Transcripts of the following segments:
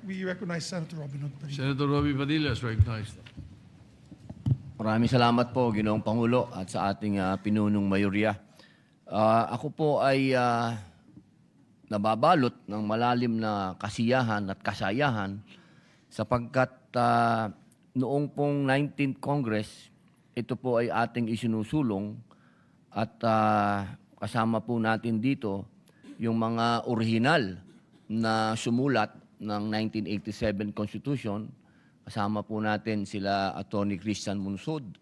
We recognize Senator Robin Hood Padilla. Senator Robbie Padilla is recognized. Maraming salamat po, Ginoong Pangulo, at sa ating pinunong mayorya. Ako po ay nababalot ng malalim na kasiyahan at kasayahan sapagkat noong pong 19th Congress, ito po ay ating isinusulong at kasama po natin dito yung mga orihinal na sumulat ng 1987 Constitution. Kasama po natin sila Atty. Christian Munsod.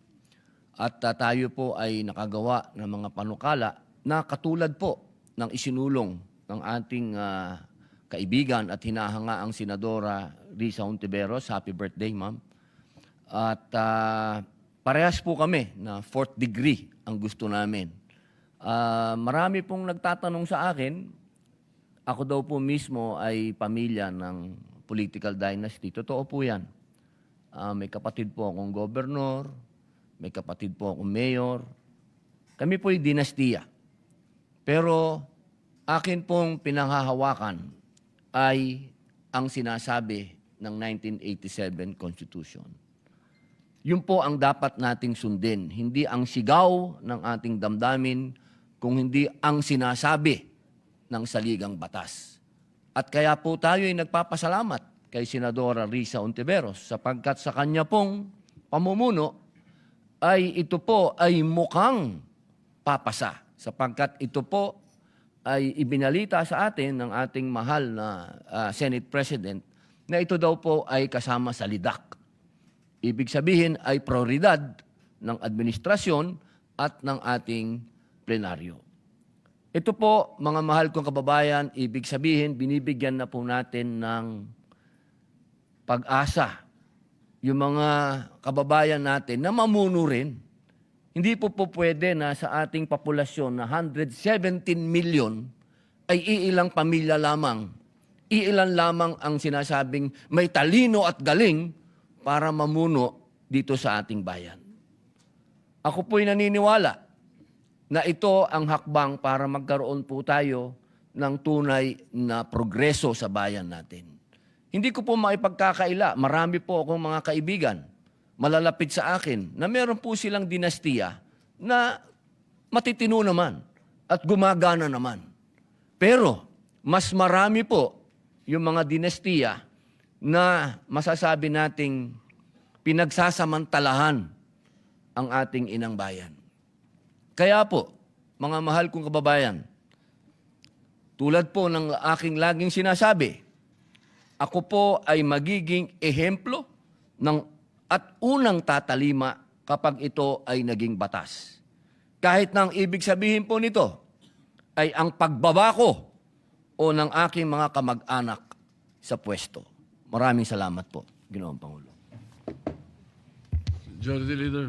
At tayo po ay nakagawa ng mga panukala na katulad po ng isinulong ng ating kaibigan at hinahanga ang Senadora Risa Hontiveros. Happy birthday, ma'am. At parehas po kami na 4th degree ang gusto namin. Marami pong nagtatanong sa akin, ako daw po mismo ay pamilya ng political dynasty. Totoo po yan. May kapatid po akong gobernador, may kapatid po akong mayor. Kami po ay dinastiya. Pero akin pong pinanghahawakan ay ang sinasabi ng 1987 Constitution. Yun po ang dapat nating sundin. Hindi ang sigaw ng ating damdamin, kung hindi ang sinasabi ng saligang batas. At kaya po tayo ay nagpapasalamat kay Senadora Risa Hontiveros sapagkat sa kanya pong pamumuno ay ito po ay mukhang papasa sapagkat ito po ay ibinalita sa atin ng ating mahal na Senate President na ito daw po ay kasama sa lidak. Ibig sabihin ay prioridad ng administrasyon at ng ating plenaryo. Ito po, mga mahal kong kababayan, ibig sabihin binibigyan na po natin ng pag-asa yung mga kababayan natin na mamuno rin. Hindi po pwede na sa ating populasyon na 117 million ay iilang pamilya lamang. Iilan lamang ang sinasabing may talino at galing para mamuno dito sa ating bayan. Ako po'y naniniwala na ito ang hakbang para magkaroon po tayo ng tunay na progreso sa bayan natin. Hindi ko po maipagkakaila. Marami po akong mga kaibigan, malalapit sa akin, na meron po silang dinastiya na matitino naman at gumagana naman. Pero mas marami po yung mga dinastiya na masasabi nating pinagsasamantalahan ang ating inang bayan. Kaya po, mga mahal kong kababayan, tulad po ng aking laging sinasabi, ako po ay magiging ehemplo at unang tatalima kapag ito ay naging batas. Kahit na ang ibig sabihin po nito ay ang pagbaba ko o ng aking mga kamag-anak sa pwesto. Maraming salamat po, Ginoong Pangulo. Majority Leader.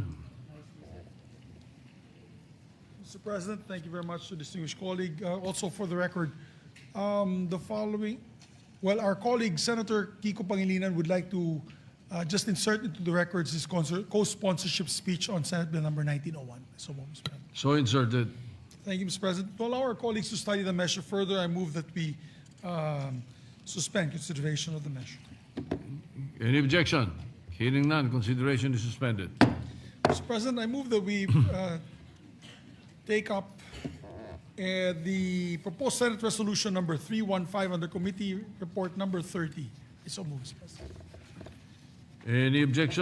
Mr. President, thank you very much to distinguished colleague. Also for the record, the following, our colleague Senator Kiko Pangilinan would like to just insert into the records his co-sponsorship speech on Senate Bill number 1901. So, Mr. President. So inserted. Thank you, Mr. President. To allow our colleagues to study the measure further, I move that we suspend consideration of the measure. Any objection? Hearing none, consideration is suspended. Mr. President, I move that we take up the proposed Senate Resolution number 315 under Committee Report number 30. I so move, Mr. President. Any objection?